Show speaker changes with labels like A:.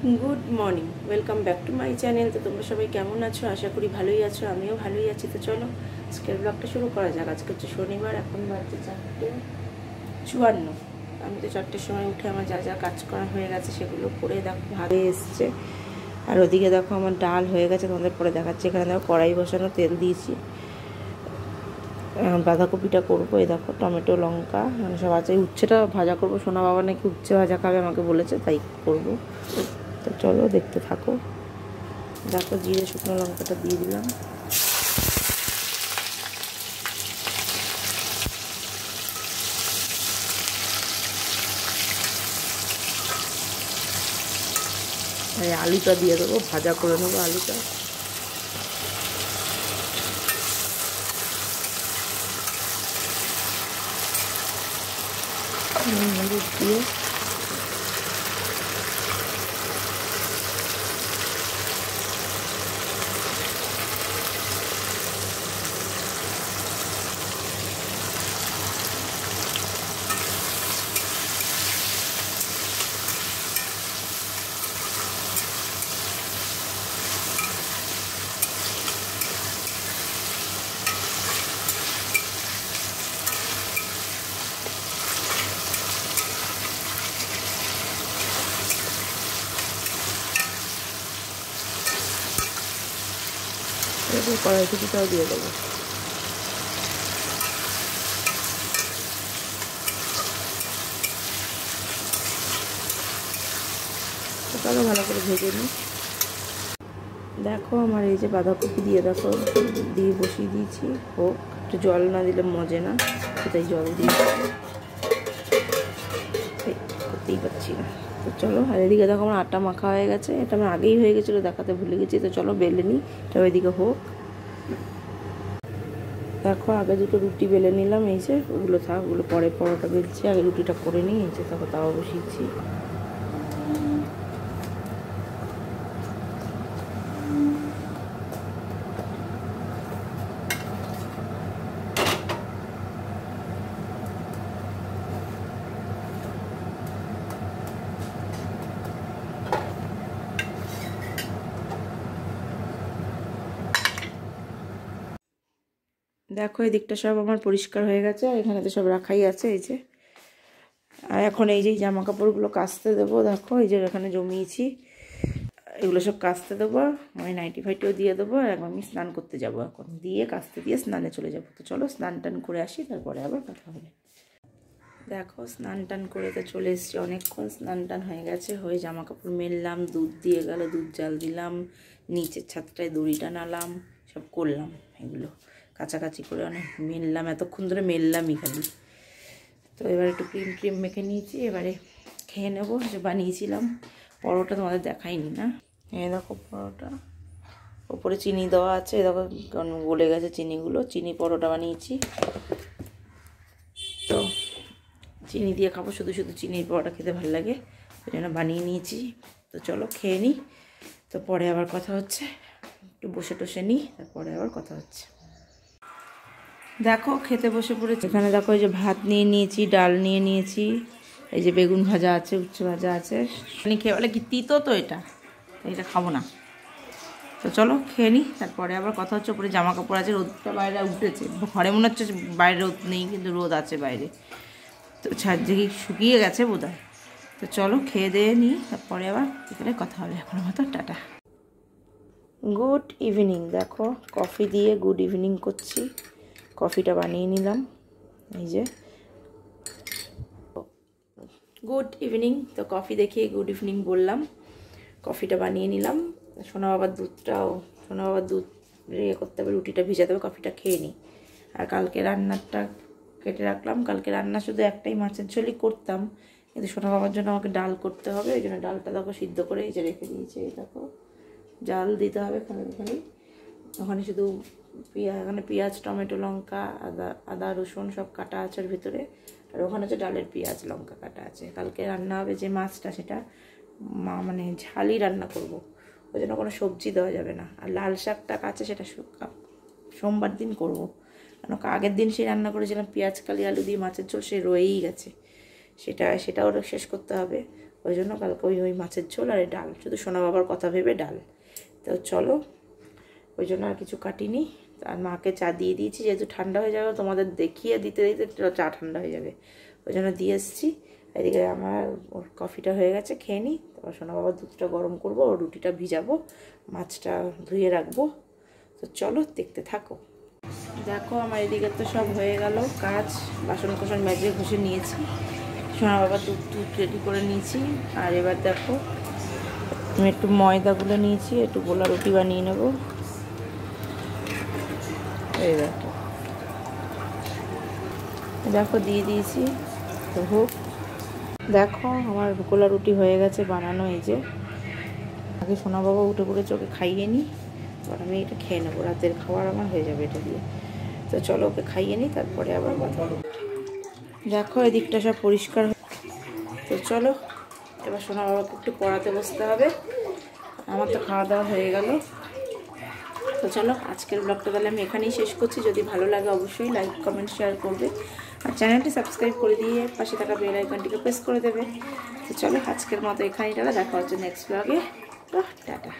A: Good morning welcome back to my channel. तो तुम्हारा सबाई केमन आछो? आशा करी भालोई आछो, आमिओ भालोई आछि। तो चलो आजकेर ब्लगटा शुरू करा जाक। आज हच्छे शनिवार, এখন বাজে 4:54। আমি তো 4টের সময় উঠে আমার যা যা কাজ করা হয়ে গেছে সেগুলো করে দেখো ভাত এসছে। আর ওদিকে দেখো আমার ডাল হয়ে গেছে, তোমাদের পরে দেখাচ্ছি। এখানে দেখো কড়াই বসানো, তেল দিয়েছি, বাঁধাকপিটা করবো। এই দেখো টমেটো লঙ্কা মানে সব আছে। উচ্ছেটা ভাজা করবো, সোনা বাবা নাকি উচ্ছে ভাজা খাবে, আমাকে বলেছে, তাই করবো। তো চলো দেখতে থাকো। দেখো জিরে শুকনো লঙ্কাটা দিয়ে দিলাম। এই আলুটা দিয়ে দেবো, ভাজা করে নেবো আলুটা। হলুদ দিয়ে কড়াইশুঁটিটাও দিয়ে দেবো। ওটাও ভালো করে ভেজে নিই। দেখো আমার এই যে বাঁধাকপি দিয়ে দেখো দিয়ে বসিয়ে দিয়েছি। হোক, একটু জল না দিলে মজে না, সেটাই জল দিয়েছি, করতেই পারছি না। তো চলো, আর এদিকে দেখো আমার আটা মাখা হয়ে গেছে। এটা আমার আগেই হয়ে গেছিলো, দেখাতে ভুলে গেছি। তো চলো বেলে নিই, এটা ওইদিকে হোক। দেখো আগে দুটো রুটি বেলে নিলাম, এই যে ওগুলো থাক, ওগুলো পরে পরোটা বেলছি। আগে রুটিটা করে নিই। এই যে দেখো তাও বসিয়েছি। দেখো এই দিকটা সব আমার পরিষ্কার হয়ে গেছে, এখানে তো সব রাখাই আছে। এই যে, আর এখন এই যে জামা কাপড়গুলো কাচতে দেবো। দেখো এই যে এখানে জমিয়েছি, এগুলো সব কাচতে দেবো। আমি নাইটি ফাইটিও দিয়ে দেবো। আর আমি স্নান করতে যাব, এখন দিয়ে কাচতে দিয়ে স্নানে চলে যাব। তো চলো স্নান টান করে আসি, তারপরে আবার কথা হবে। দেখো স্নান টান করে তো চলে এসেছি, অনেকক্ষণ স্নান টান হয়ে গেছে। হয়ে জামা কাপড় মেললাম, দুধ দিয়ে গেল, দুধ জাল দিলাম, নিচের ছাদটায় দড়ি টানালাম, সব করলাম। এগুলো কাছাকাছি করে অনেক মেললাম, এতক্ষণ ধরে মেললামই খালি। তো এবার একটু ক্রিম ট্রিম মেখে নিয়েছি, এবারে খেয়ে নেবো। যে বানিয়েছিলাম পরোটা, তোমাদের দেখাইনি না। এই দেখো পরোটা, ওপরে চিনি দেওয়া আছে। দেখো গলে গেছে চিনিগুলো, চিনি পরোটা বানিয়েছি। তো চিনি দিয়ে খাবো, শুধু শুধু চিনির পরোটা খেতে ভালো লাগে, ওই জন্য বানিয়ে নিয়েছি। তো চলো খেয়ে নিই, তো পরে আবার কথা হচ্ছে। একটু বসে টসে নিই, তারপরে আবার কথা হচ্ছে। দেখো খেতে বসে পড়েছি। এখানে দেখো এই যে ভাত নিয়ে নিয়েছি, ডাল নিয়ে নিয়েছি, এই যে বেগুন ভাজা আছে, উচ্ছে ভাজা আছে। খেয়ে বলে কি তিতো, তো এটা খাবো না। তো চলো খেয়ে নিই, তারপরে আবার কথা হচ্ছে। ওপরে জামা কাপড় আছে, রোদটা বাইরে উঠেছে, ঘরে মনে হচ্ছে বাইরে রোদ নেই, কিন্তু রোদ আছে বাইরে। তো ছাদ থেকে শুকিয়ে গেছে বোধহয়। তো চলো খেয়ে দিয়ে নিই, তারপরে আবার এখানে কথা হবে। এখন মতো টাটা। Good evening. দেখো কফি দিয়ে গুড ইভিনিং করছি। কফিটা বানিয়ে নিলাম, এই যে গুড ইভিনিং। তো কফি দেখিয়ে গুড ইভিনিং বললাম, কফিটা বানিয়ে নিলাম। সোনা বাবার দুধ ইয়ে করতে হবে, রুটিটা ভিজাতে হবে, কফিটা খেয়ে নিই। আর কালকে রান্নাটা কেটে রাখলাম। কালকে রান্না শুধু একটাই মাছের ঝোলই করতাম, কিন্তু সোনা বাবার জন্য আমাকে ডাল করতে হবে। ওই জন্য ডালটা দেখো সিদ্ধ করে এই যে রেখে দিয়েছি। এই দেখো জাল দিতে হবে খালি। ওখানে শুধু এখানে পেঁয়াজ, টমেটো, লঙ্কা, আদা রসুন সব কাটা আছে ওর ভিতরে। আর ওখানে হচ্ছে ডালের পেঁয়াজ লঙ্কা কাটা আছে। কালকে রান্না হবে যে মাছটা, সেটা মানে ঝালই রান্না করব, ওই জন্য কোনো সবজি দেওয়া যাবে না। আর লাল শাকটা কাছে, সেটা সোমবার দিন করব, কারণ আগের দিন সেই রান্না করেছিলাম পেঁয়াজ কালি আলু দিয়ে মাছের ঝোল, সে রয়েই গেছে। সেটাও শেষ করতে হবে। ওই জন্য কালকে ওই মাছের ঝোল আর ডাল, শুধু সোনা বাবার কথা ভেবে ডাল। তো চলো, ওই জন্য আর কিছু কাটিনি। আর মাকে চা দিয়ে দিয়েছি, যেহেতু ঠান্ডা হয়ে যাবে, তোমাদের দেখিয়ে দিতে দিতে চা ঠান্ডা হয়ে যাবে, ওই জন্য দিয়ে এসেছি। এদিকে আমার কফিটা হয়ে গেছে, খেয়ে নিই। তারপর সোনা বাবার দুধটা গরম করবো, ওর রুটিটা ভিজাবো, মাছটা ধুয়ে রাখবো। তো চলো দেখতে থাকো। দেখো আমার এদিকে তো সব হয়ে গেল কাজ, বাসন কোসন মেজে ঘষে নিয়েছি, সোনা বাবার দুধ রেডি করে নিয়েছি। আর এবার দেখো আমি একটু ময়দাগুলো নিয়েছি, একটু গোলা রুটি বানিয়ে নেব। এই দেখো দেখো দিয়ে দিয়েছি, তো হোক। দেখো আমার গোলা রুটি হয়ে গেছে বানানো। এই যে আগে সোনা বাবা উঠে পড়ে চোখে খাইয়ে নিই, এবার আমি এটা খেয়ে নেবো, রাতের খাবার আমার হয়ে যাবে এটা দিয়ে। তো চলো ওকে খাইয়ে নিই, তারপরে আবার কথা। দেখো এদিকটা সব পরিষ্কার। তো চলো এবার সোনা বাবাকে একটু পড়াতে বসতে হবে। আমার তো খাওয়া দাওয়া হয়ে গেল। তো চলো আজকের ব্লগটা তাহলে আমি এখানেই শেষ করছি। যদি ভালো লাগে অবশ্যই লাইক কমেন্ট শেয়ার করবে, আর চ্যানেলটি সাবস্ক্রাইব করে দিয়ে পাশে থাকা বেল আইকনটিকে প্রেস করে দেবে। তো চলো আজকের মতো এখানেই, দেখা হচ্ছে নেক্সট ব্লগে। তো টাটা।